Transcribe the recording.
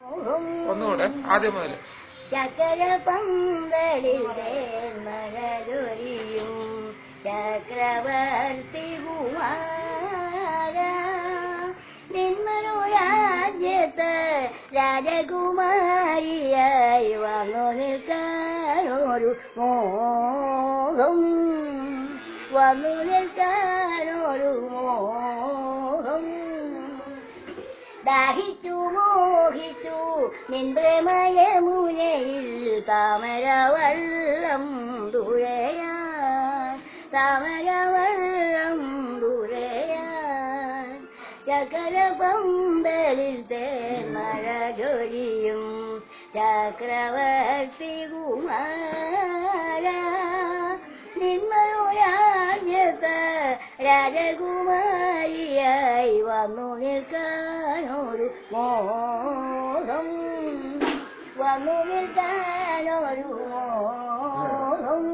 ഒന്നുകൂടെ ആദ്യം മുതൽ. ചക്കര പന്തളിലെ മഴയൊരിയും ചക്രവർത്തി കുമാര നിന്മനു രാജ്യത്ത് രാജകുമാരിയായി വന്നു നിൽക്കാനൊരു മോഹം വന്നു നിൽക്കാനൊരു മോഹം ദാഹിച്ചു മോഹിച്ചു നിന്ദ്രമയമുനയിൽ താമരവള്ളം തുഴയാൻ താമരവള്ളം തുഴയാൻ ചകര പന്തലിൽ തേന്മഴ ജൊരിയും ചക്രവർത്തി കുമാര നിന്മനു രാജ്യത്ത് രാജകുമാരിയായി വന്നു നിൽക്കാനൊരു മോഹം വന്നു നിൽക്കാനൊരു മോഹം